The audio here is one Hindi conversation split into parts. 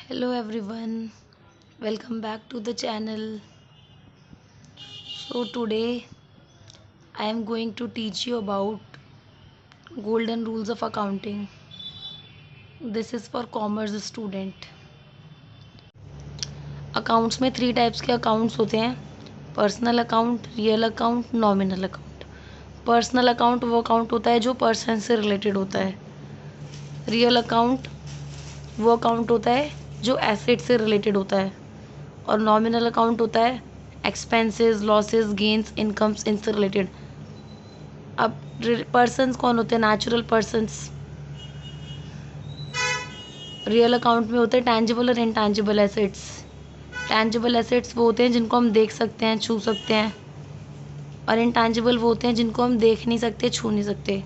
Hello everyone, welcome back to the channel. So today I am going to teach you about golden rules of accounting. This is for commerce student. Accounts में 3 टाइप्स के अकाउंट्स होते हैं, personal account, real account, nominal account. Personal account वो अकाउंट होता है जो पर्सन से रिलेटेड होता है। रियल अकाउंट वो अकाउंट होता है जो एसेट से रिलेटेड होता है। और नॉमिनल अकाउंट होता है एक्सपेंसेस, लॉसेस, गेन्स, इनकम्स इनसे रिलेटेड। अब पर्सन्स कौन होते हैं? Natural persons. रियल अकाउंट में होते हैं टैंजिबल और इनटैंजिबल एसेट्स। टैंजिबल एसेट्स वो होते हैं जिनको हम देख सकते हैं, छू सकते हैं, और इनटैंजिबल वो होते हैं जिनको हम देख नहीं सकते, छू नहीं सकते।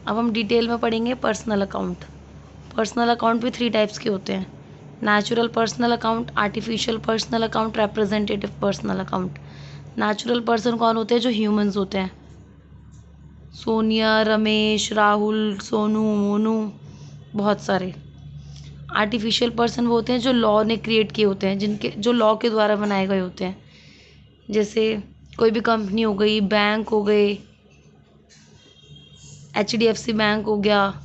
अब हम डिटेल में पढ़ेंगे पर्सनल अकाउंट। पर्सनल अकाउंट भी 3 टाइप्स के होते हैं, natural personal account, artificial personal account, representative personal account. Natural person कौन होते हैं? जो ह्यूमंस होते हैं, सोनिया, रमेश, राहुल, सोनू, मोनू, बहुत सारे। आर्टिफिशियल पर्सन वो होते हैं जो लॉ ने क्रिएट किए होते हैं, जिनके जो लॉ के द्वारा बनाए गए होते हैं। जैसे कोई भी कंपनी हो गई, बैंक हो गए, HDFC बैंक हो गया,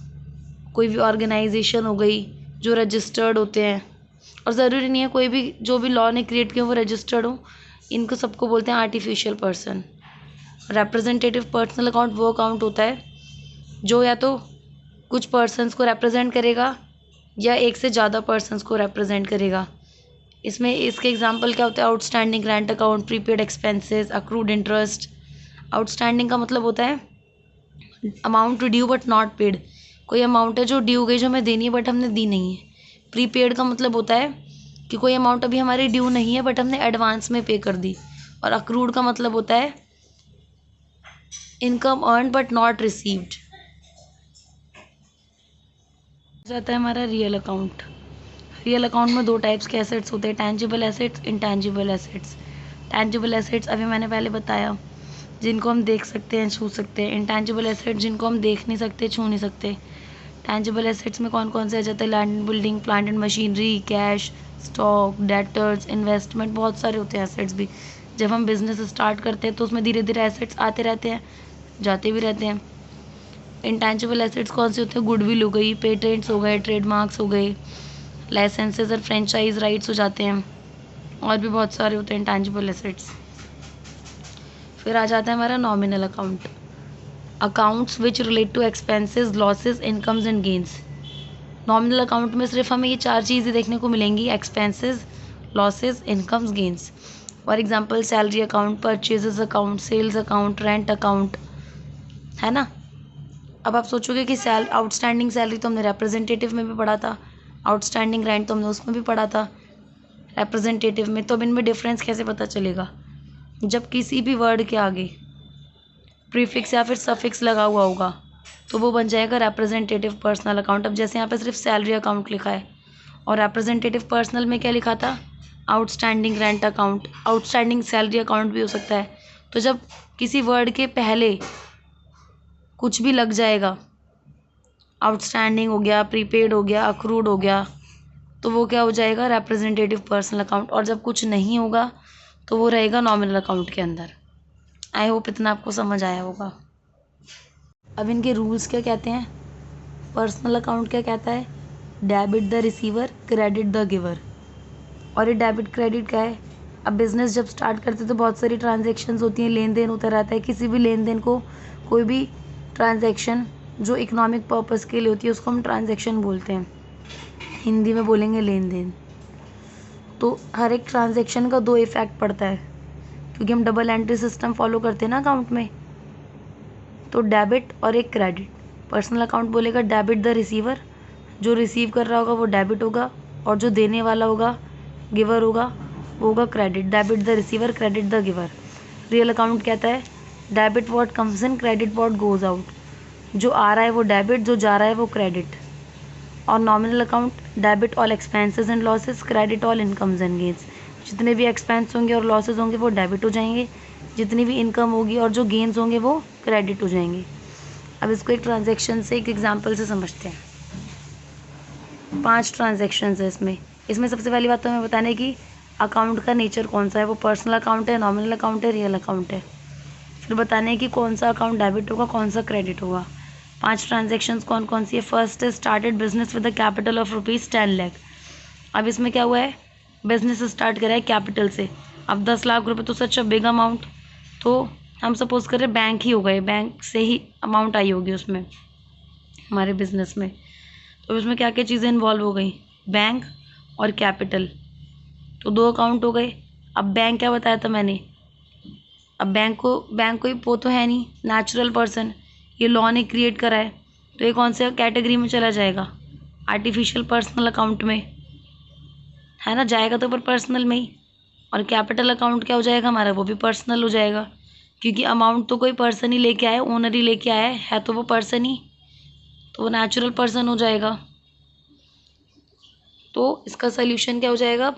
कोई भी ऑर्गेनाइजेशन हो गई जो रजिस्टर्ड होते हैं। और ज़रूरी नहीं है कोई भी जो भी लॉ ने क्रिएट किया वो रजिस्टर्ड हो, इनको सबको बोलते हैं artificial person. Representative personal account वो अकाउंट होता है जो या तो कुछ पर्सन्स को रिप्रेजेंट करेगा या एक से ज़्यादा पर्सन्स को रिप्रेजेंट करेगा। इसमें इसके एग्जांपल क्या होते हैं? Outstanding rent account, prepaid expenses, accrued interest. Outstanding का मतलब होता है amount due but not paid. कोई अमाउंट है जो ड्यू गई, जो हमें देनी है बट हमने दी नहीं है। प्रीपेड का मतलब होता है कि कोई अमाउंट अभी हमारी ड्यू नहीं है बट हमने एडवांस में पे कर दी। और अक्रूड का मतलब होता है income earn but not received. जाता है हमारा रियल अकाउंट। रियल अकाउंट में 2 टाइप्स के एसेट्स होते हैं, tangible assets, intangible assets. Tangible assets अभी मैंने पहले बताया, जिनको हम देख सकते हैं, छू सकते हैं। इनटैंजिबल एसेट्स जिनको हम देख नहीं सकते, छू नहीं सकते। टैंजिबल एसेट्स में कौन कौन से आ जाते हैं? Land, building, plant and machinery, cash, stock, debtors, investment. बहुत सारे होते हैं एसेट्स भी। जब हम बिजनेस स्टार्ट करते हैं तो उसमें धीरे धीरे एसेट्स आते रहते हैं, जाते भी रहते हैं। इंटैंजिबल एसेट्स कौन से होते हैं? गुडविल हो गई, पेटेंट्स हो गए, ट्रेडमार्क्स हो गए, लाइसेंसेस और फ्रेंचाइज राइट्स हो जाते हैं, और भी बहुत सारे होते हैं इंटैंजिबल एसेट्स। फिर आ जाता है हमारा nominal account. Accounts which relate to expenses, losses, incomes and gains. Nominal account में सिर्फ हमें ये 4 चीज़ें देखने को मिलेंगी, expenses, losses, incomes, gains. For example salary account, purchases account, sales account, rent account, है ना। अब आप सोचोगे कि आउटस्टैंडिंग सैलरी तो हमने रिप्रेजेंटेटिव में भी पढ़ा था, आउटस्टैंडिंग रेंट तो हमने उसमें भी पढ़ा था रिप्रेजेंटेटिव में, तो अब इनमें डिफरेंस कैसे पता चलेगा? जब किसी भी वर्ड के आगे प्रीफिक्स या फिर सफिक्स लगा हुआ होगा तो वो बन जाएगा रिप्रेजेंटेटिव पर्सनल अकाउंट। अब जैसे यहाँ पे सिर्फ सैलरी अकाउंट लिखा है और रिप्रेजेंटेटिव पर्सनल में क्या लिखा था? Outstanding rent account, outstanding salary account भी हो सकता है। तो जब किसी वर्ड के पहले कुछ भी लग जाएगा, आउटस्टैंडिंग हो गया, प्रीपेड हो गया, अक्रूड हो गया, तो वो क्या हो जाएगा? Representative personal account. और जब कुछ नहीं होगा तो वो रहेगा नॉमिनल अकाउंट के अंदर। आई होप इतना आपको समझ आया होगा। अब इनके रूल्स क्या कहते हैं? पर्सनल अकाउंट क्या कहता है? Debit the receiver, credit the giver. और ये डेबिट क्रेडिट क्या है? अब बिज़नेस जब स्टार्ट करते तो बहुत सारी ट्रांजेक्शन्स होती हैं, लेन देन होता रहता है। किसी भी लेन देन को, कोई भी ट्रांजैक्शन जो इकोनॉमिक पर्पस के लिए होती है उसको हम ट्रांजैक्शन बोलते हैं, हिंदी में बोलेंगे लेन देन। तो हर एक ट्रांजैक्शन का 2 इफेक्ट पड़ता है, क्योंकि हम डबल एंट्री सिस्टम फॉलो करते हैं ना अकाउंट में। तो डेबिट और एक क्रेडिट। पर्सनल अकाउंट बोलेगा डेबिट द रिसीवर, जो रिसीव कर रहा होगा वो डेबिट होगा, और जो देने वाला होगा, गिवर होगा, वो होगा credit. Debit the receiver, credit the giver. Real account कहता है debit what comes in, credit what goes out. जो आ रहा है वो डेबिट, जो जा रहा है वो क्रेडिट। और nominal account debit all expenses and losses, credit all incomes and gains. जितने भी एक्सपेंस होंगे और लॉसेस होंगे वो डेबिट हो जाएंगे, जितनी भी इनकम होगी और जो गेन्स होंगे वो क्रेडिट हो जाएंगे। अब इसको एक ट्रांजैक्शन से, एक एग्जांपल से समझते हैं। 5 ट्रांजेक्शन्स है इसमें। इसमें सबसे पहली बात तो हमें बताना है कि अकाउंट का नेचर कौन सा है, वो पर्सनल अकाउंट है, नॉमिनल अकाउंट है, रियल अकाउंट है। फिर बताना है कि कौन सा अकाउंट डेबिट होगा, कौन सा क्रेडिट होगा। 5 ट्रांजेक्शन्स कौन कौन सी है। फर्स्ट है started business with a capital of ₹10 lakh. अब इसमें क्या हुआ है, बिजनेस स्टार्ट करा है कैपिटल से। अब 10 लाख रुपए तो सच अ बिग अमाउंट, तो हम सपोज करें बैंक ही हो गए, बैंक से ही अमाउंट आई होगी उसमें हमारे बिजनेस में। तो इसमें क्या क्या चीज़ें इन्वॉल्व हो गई, बैंक और कैपिटल, तो 2 अकाउंट हो गए। अब बैंक क्या बताया था मैंने, अब बैंक कोई वो तो है नहीं, नेचुरल पर्सन, ये लॉ ने क्रिएट करा है, तो ये कौन से कैटेगरी में चला जाएगा, आर्टिफिशियल पर्सनल अकाउंट में, है ना, जाएगा तो पर पर्सनल में ही। और कैपिटल अकाउंट क्या हो जाएगा हमारा, वो भी पर्सनल हो जाएगा, क्योंकि अमाउंट तो कोई पर्सन ही लेके आया, ओनर ही लेके आया है तो वो पर्सन ही, तो वो नेचुरल पर्सन हो जाएगा। तो इसका सोल्यूशन क्या हो जाएगा,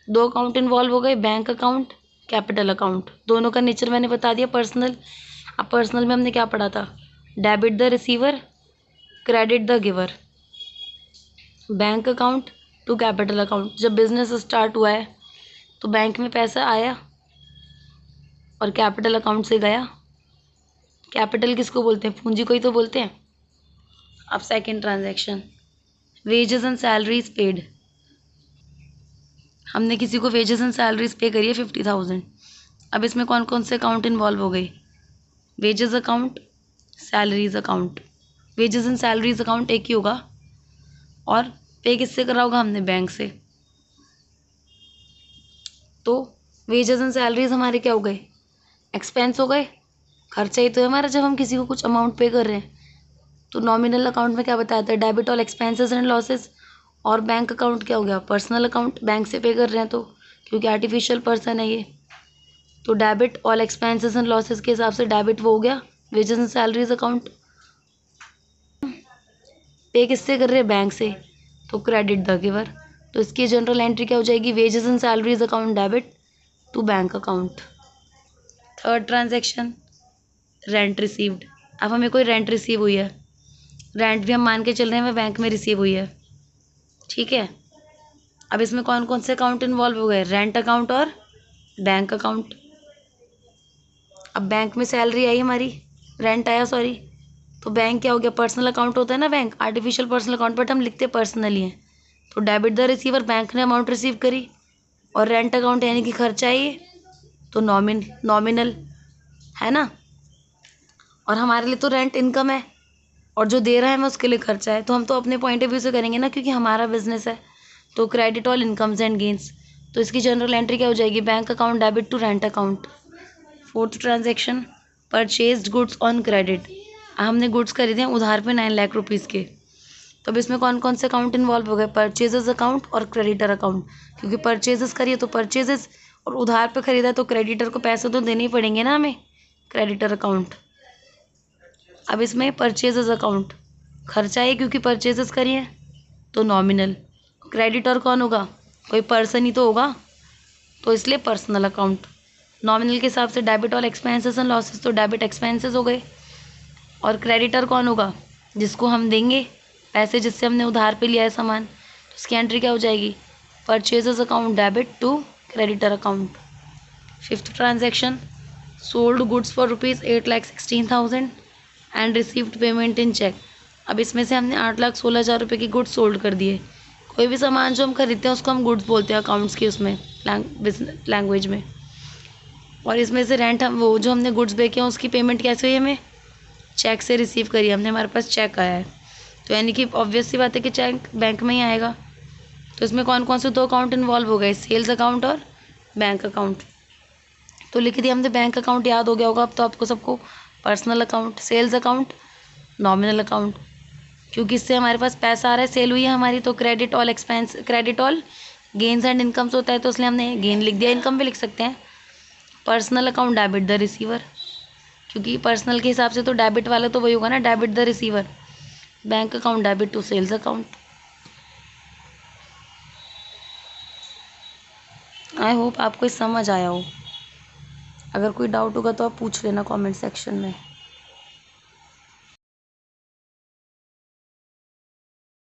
2 अकाउंट इन्वॉल्व हो गए, बैंक अकाउंट, कैपिटल अकाउंट, दोनों का नेचर मैंने बता दिया पर्सनल। अब पर्सनल में हमने क्या पढ़ा था, debit the receiver, credit the giver. Bank account to capital account, जब बिजनेस स्टार्ट हुआ है तो बैंक में पैसा आया और कैपिटल अकाउंट से गया। कैपिटल किसको बोलते हैं, पूंजी को ही तो बोलते हैं। अब second transaction, wages and salaries paid. हमने किसी को वेजेस एंड सैलरीज पे करी है 50,000। अब इसमें कौन कौन से अकाउंट इन्वॉल्व हो गए, wages account, salaries account. Wages and salaries account एक ही होगा, और पे किससे करा होगा हमने, बैंक से। तो वेजेस एंड सैलरीज हमारे क्या हो गए, एक्सपेंस हो गए, खर्चा ही तो है हमारा जब हम किसी को कुछ अमाउंट पे कर रहे हैं। तो नॉमिनल अकाउंट में क्या बताया था, debit all expenses and losses. और बैंक अकाउंट क्या हो गया, पर्सनल अकाउंट, बैंक से पे कर रहे हैं तो, क्योंकि आर्टिफिशियल पर्सन है ये। तो debit all expenses and losses के हिसाब से डेबिट वो हो गया वेजेस एंड सैलरीज अकाउंट। पे किससे कर रहे हैं, बैंक से, तो क्रेडिट द गिवर। तो इसकी जनरल एंट्री क्या हो जाएगी, wages and salaries account debit to bank account. Third transaction, rent received. अब हमें कोई रेंट रिसीव हुई है, रेंट भी हम मान के चल रहे हैं हमें बैंक में रिसीव हुई है, ठीक है। अब इसमें कौन कौन से अकाउंट इन्वॉल्व हो गए, रेंट अकाउंट और बैंक अकाउंट। अब बैंक में सैलरी आई हमारी, रेंट आया सॉरी, तो बैंक क्या हो गया, पर्सनल अकाउंट होता है ना bank, artificial personal account, but हम लिखते पर्सनली हैं। तो डेबिट द रिसीवर, बैंक ने अमाउंट रिसीव करी, और रेंट अकाउंट यानी कि खर्चा है ये, तो नॉमिनल है ना। और हमारे लिए तो रेंट इनकम है, और जो दे रहा है मैं उसके लिए खर्चा है, तो हम तो अपने पॉइंट ऑफ व्यू से करेंगे ना, क्योंकि हमारा बिजनेस है। तो credit all incomes and gains, तो इसकी जनरल एंट्री क्या हो जाएगी, bank account debit to rent account. Fourth transaction, purchased goods on credit. हमने गुड्स खरीदे हैं उधार पे 9 लाख रुपीज़ के। तो अब इसमें कौन कौन से अकाउंट इन्वॉल्व हो गए, परचेजेस अकाउंट और क्रेडिटर अकाउंट, क्योंकि परचेजेस करिए तो परचेजेस, और उधार पे खरीदा तो क्रेडिटर को पैसे तो देने ही पड़ेंगे ना हमें, क्रेडिटर अकाउंट। अब इसमें परचेजेस अकाउंट, खर्चा है क्योंकि परचेजेस करिए, तो नॉमिनल। क्रेडिटर कौन होगा, कोई पर्सन ही तो होगा, तो इसलिए पर्सनल अकाउंट। नॉमिनल के हिसाब से debit all expenses and losses, तो डेबिट एक्सपेंसेस हो गए। और क्रेडिटर कौन होगा, जिसको हम देंगे पैसे, जिससे हमने उधार पे लिया है सामान, तो इसकी एंट्री क्या हो जाएगी, purchases account debit to creditor account. Fifth transaction, sold goods for ₹8,16,000 and received payment in cheque. अब इसमें से हमने 8,16,000 रुपये की गुड्स सोल्ड कर दिए। कोई भी सामान जो हम खरीदते हैं उसको हम गुड्स बोलते हैं अकाउंट्स की उसमें लैंग्वेज में। और इसमें से रेंट, हम वो जो हमने गुड्स बेचे हैं उसकी पेमेंट कैसे हुई, हमें चेक से रिसीव करी हमने, हमारे पास चेक आया है, तो यानी कि ऑब्वियस सी बात है कि चेक बैंक में ही आएगा। तो इसमें कौन कौन से 2 अकाउंट इन्वॉल्व हो गए, सेल्स अकाउंट और बैंक अकाउंट। तो लिख दिया हमने, बैंक अकाउंट याद हो गया होगा अब तो आपको सबको, personal account, sales account, nominal account, क्योंकि इससे हमारे पास पैसा आ रहा है, सेल हुई है हमारी, तो credit all expense, credit all gains and incomes होता है, तो इसलिए हमने गेन लिख दिया, इनकम भी लिख सकते हैं। Personal account debit the receiver, क्योंकि पर्सनल के हिसाब से तो डेबिट वाला तो वही होगा ना, debit the receiver. Bank account debit to sales account. I hope आपको समझ आया हो। अगर कोई डाउट होगा तो आप पूछ लेना कमेंट सेक्शन में।